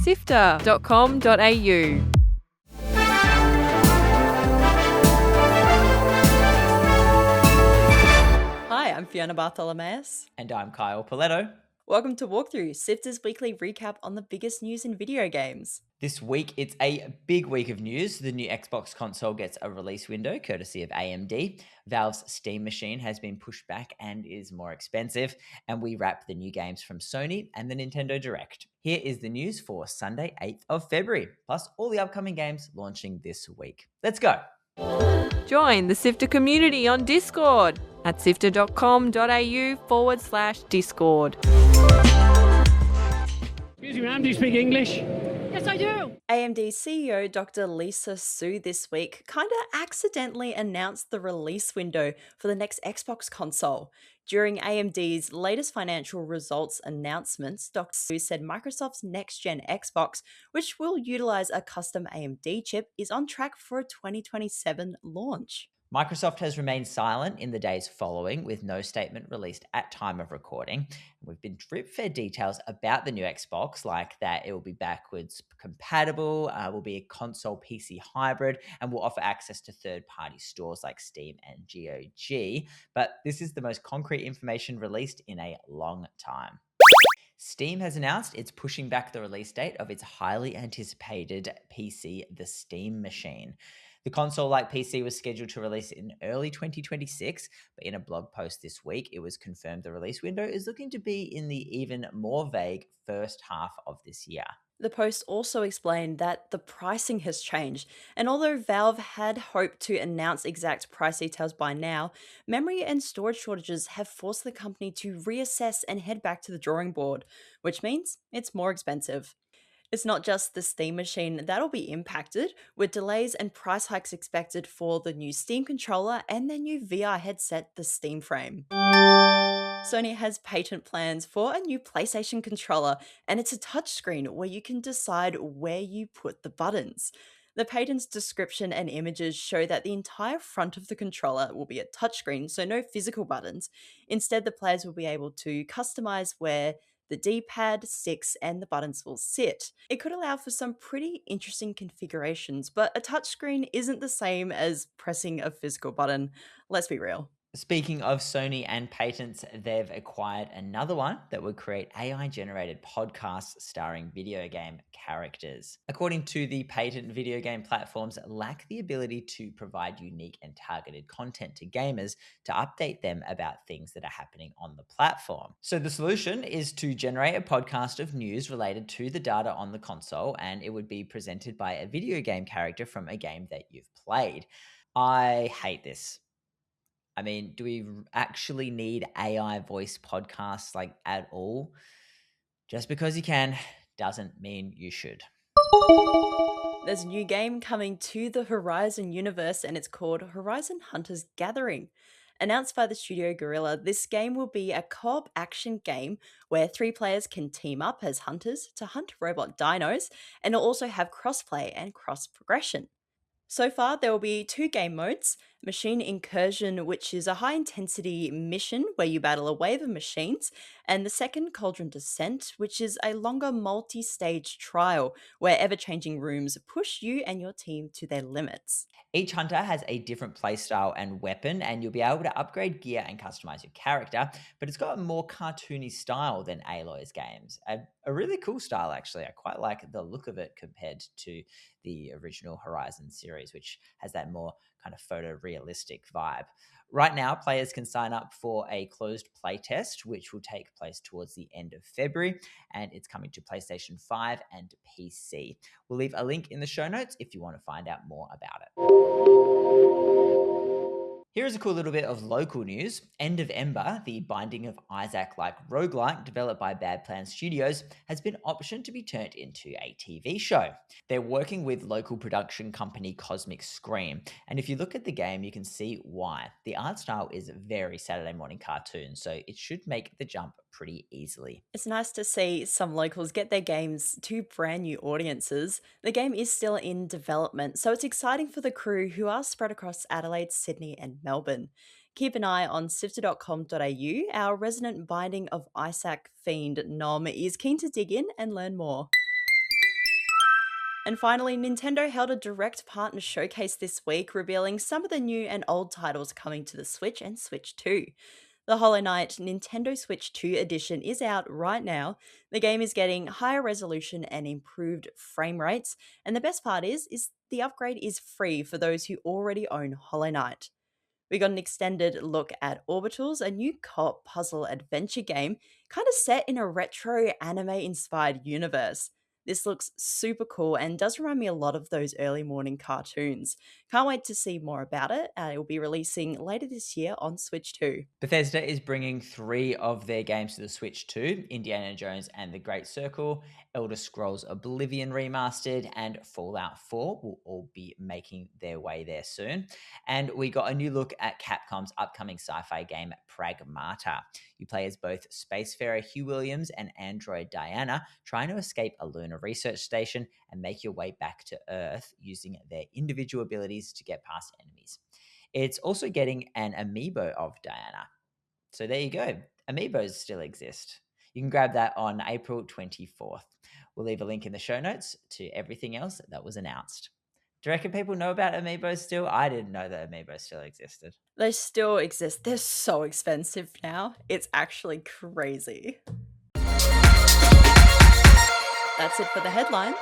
sifter.com.au. Hi, I'm Fiona Bartholomeus. And I'm Kyle Paletto. Welcome to Walkthrough, Sifter's weekly recap on the biggest news in video games. This week, it's a big week of news. The new Xbox console gets a release window, courtesy of AMD. Valve's Steam machine has been pushed back and is more expensive. And we wrap the new games from Sony and the Nintendo Direct. Here is the news for Sunday, 8th of February, plus all the upcoming games launching this week. Let's go. Join the Sifter community on Discord at sifter.com.au/Discord. Excuse me, ma'am, do you speak English? Yes, I do. AMD CEO Dr. Lisa Su this week kind of accidentally announced the release window for the next Xbox console. During AMD's latest financial results announcements, Dr. Su said Microsoft's next-gen Xbox, which will utilize a custom AMD chip, is on track for a 2027 launch. Microsoft has remained silent in the days following, with no statement released at time of recording. We've been drip-fed details about the new Xbox, like that it will be backwards compatible, will be a console PC hybrid, and will offer access to third-party stores like Steam and GOG. But this is the most concrete information released in a long time. Steam has announced it's pushing back the release date of its highly anticipated PC, the Steam Machine. The console-like PC was scheduled to release in early 2026, but in a blog post this week, it was confirmed the release window is looking to be in the even more vague first half of this year. The post also explained that the pricing has changed, and although Valve had hoped to announce exact price details by now, memory and storage shortages have forced the company to reassess and head back to the drawing board, which means it's more expensive. It's not just the Steam machine that'll be impacted, with delays and price hikes expected for the new Steam controller and their new VR headset, the Steam Frame. Sony has patent plans for a new PlayStation controller, and it's a touchscreen where you can decide where you put the buttons. The patent's description and images show that the entire front of the controller will be a touchscreen, so no physical buttons. Instead, the players will be able to customize where the D-pad, sticks, and the buttons will sit. It could allow for some pretty interesting configurations, but a touchscreen isn't the same as pressing a physical button. Let's be real. Speaking of Sony and patents, they've acquired another one that would create AI-generated podcasts starring video game characters. According to the patent, video game platforms lack the ability to provide unique and targeted content to gamers to update them about things that are happening on the platform. So the solution is to generate a podcast of news related to the data on the console, and it would be presented by a video game character from a game that you've played. I hate this. I mean, do we actually need AI voice podcasts like at all? Just because you can doesn't mean you should. There's a new game coming to the Horizon universe, and it's called Horizon Hunters Gathering. Announced by the studio Guerrilla, this game will be a co-op action game where 3 players can team up as hunters to hunt robot dinos, and it'll also have crossplay and cross progression. So far, there will be 2 game modes: Machine Incursion, which is a high-intensity mission where you battle a wave of machines, and the second, Cauldron Descent, which is a longer multi-stage trial where ever-changing rooms push you and your team to their limits. Each hunter has a different playstyle and weapon, and you'll be able to upgrade gear and customize your character, but it's got a more cartoony style than Aloy's games. A really cool style, actually. I quite like the look of it compared to the original Horizon series, which has that more kind of photorealistic vibe. Right now, players can sign up for a closed playtest, which will take place towards the end of February, and it's coming to PlayStation 5 and PC. We'll leave a link in the show notes if you want to find out more about it. Here is a cool little bit of local news. End of Ember, the Binding of Isaac-like roguelike developed by Bad Plan Studios, has been optioned to be turned into a TV show. They're working with local production company Cosmic Scream, and if you look at the game, you can see why. The art style is very Saturday morning cartoon, so it should make the jump pretty easily. It's nice to see some locals get their games to brand new audiences. The game is still in development, so it's exciting for the crew who are spread across Adelaide, Sydney, and Melbourne. Keep an eye on sifter.com.au. Our resident Binding of Isaac fiend Nom is keen to dig in and learn more. And finally, Nintendo held a direct partner showcase this week, revealing some of the new and old titles coming to the Switch and Switch 2. The Hollow Knight Nintendo Switch 2 edition is out right now. The game is getting higher resolution and improved frame rates, and the best part is the upgrade is free for those who already own Hollow Knight. We got an extended look at Orbitals, a new co-op puzzle adventure game, kind of set in a retro anime-inspired universe. This looks super cool and does remind me a lot of those early morning cartoons. Can't wait to see more about it. It will be releasing later this year on Switch 2. Bethesda is bringing 3 of their games to the Switch 2, Indiana Jones and the Great Circle, Elder Scrolls Oblivion Remastered, and Fallout 4 will all be making their way there soon. And we got a new look at Capcom's upcoming sci-fi game, Pragmata. You play as both spacefarer Hugh Williams and android Diana, trying to escape a lunar research station and make your way back to Earth using their individual abilities to get past enemies. It's also getting an amiibo of Diana. So there you go. Amiibos still exist. You can grab that on April 24th. We'll leave a link in the show notes to everything else that was announced. Do you reckon people know about amiibos still? I didn't know that amiibos still existed. They still exist. They're so expensive now. It's actually crazy. That's it for the headlines.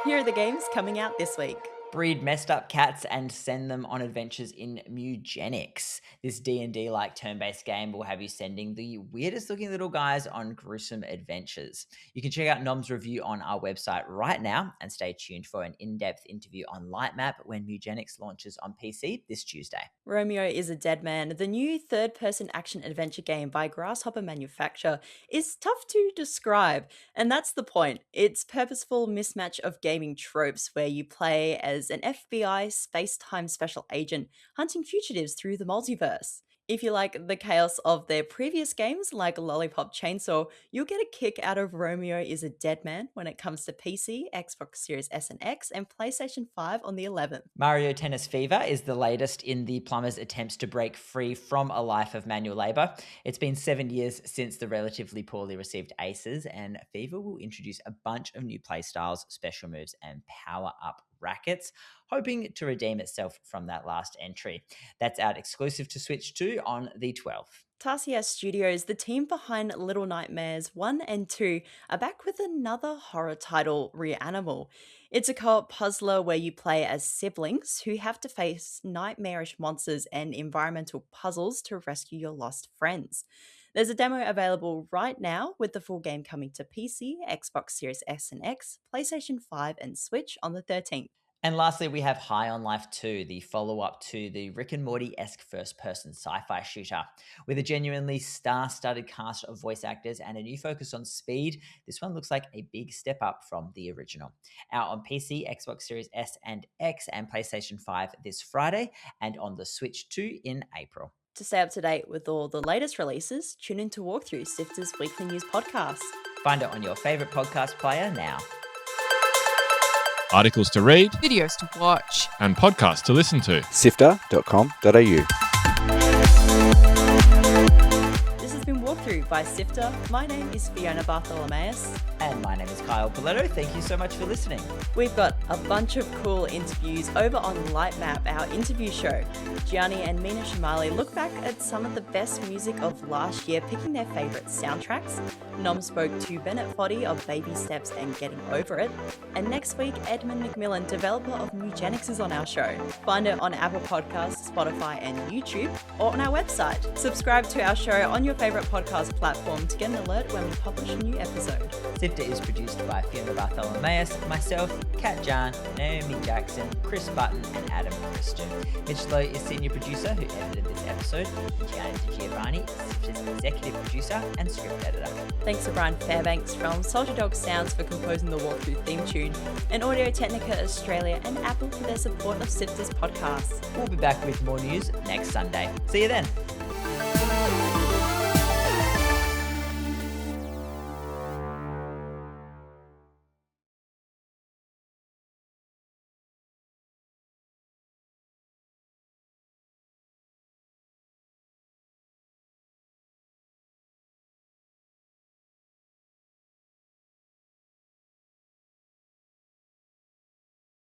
Here are the games coming out this week. Breed messed up cats and send them on adventures in MEWGENICS. This D&D-like turn-based game will have you sending the weirdest looking little guys on gruesome adventures. You can check out Nom's review on our website right now and stay tuned for an in-depth interview on Lightmap when MEWGENICS launches on PC this Tuesday. Romeo is a Dead Man, the new third-person action-adventure game by Grasshopper Manufacture, is tough to describe, and that's the point. It's purposeful mismatch of gaming tropes where you play as an FBI space-time special agent hunting fugitives through the multiverse. If you like the chaos of their previous games like Lollipop Chainsaw, you'll get a kick out of Romeo is a Dead Man when it comes to PC, Xbox Series S and X, and PlayStation 5 on the 11th. Mario Tennis Fever is the latest in the plumber's attempts to break free from a life of manual labour. It's been 7 years since the relatively poorly received Aces, and Fever will introduce a bunch of new playstyles, special moves, and power-up rackets, hoping to redeem itself from that last entry. That's out exclusive to Switch 2 on the 12th. Tarsier Studios, the team behind Little Nightmares 1 and 2, are back with another horror title, REANIMAL. It's a co-op puzzler where you play as siblings who have to face nightmarish monsters and environmental puzzles to rescue your lost friends. There's a demo available right now, with the full game coming to PC, Xbox Series S and X, PlayStation 5 and Switch on the 13th. And lastly, we have High on Life 2, the follow-up to the Rick and Morty-esque first-person sci-fi shooter. With a genuinely star-studded cast of voice actors and a new focus on speed, this one looks like a big step up from the original. Out on PC, Xbox Series S and X, and PlayStation 5 this Friday, and on the Switch 2 in April. To stay up to date with all the latest releases, tune in to Walkthrough, Sifter's weekly news podcast. Find it on your favourite podcast player now. Articles to read, Videos to watch. and podcasts to listen to. Sifter.com.au. This has been Walkthrough by Sifter. My name is Fiona Bartholomeus. And my name is Kyle Paletto. Thank you so much for listening. We've got a bunch of cool interviews over on Lightmap, our interview show. Gianni and Mina Shamali look back at some of the best music of last year, picking their favourite soundtracks. Nom spoke to Bennett Foddy of Baby Steps and Getting Over It. And next week, Edmund McMillan, developer of MEWGENICS, is on our show. Find it on Apple Podcasts, Spotify and YouTube, or on our website. Subscribe to our show on your favourite podcast platform to get an alert when we publish a new episode. Sifter is produced by Fiona Bartholomeus, myself, Kat Jan, Naomi Jackson, Chris Button, and Adam Christian. Mitch Lowe is senior producer who edited this episode. Gianni Giovanni is Sifter's executive producer and script editor. Thanks to Brian Fairbanks from Soldier Dog Sounds for composing the Walkthrough theme tune, and Audio Technica Australia and Apple for their support of Sifter's podcast. We'll be back with more news next Sunday. See you then.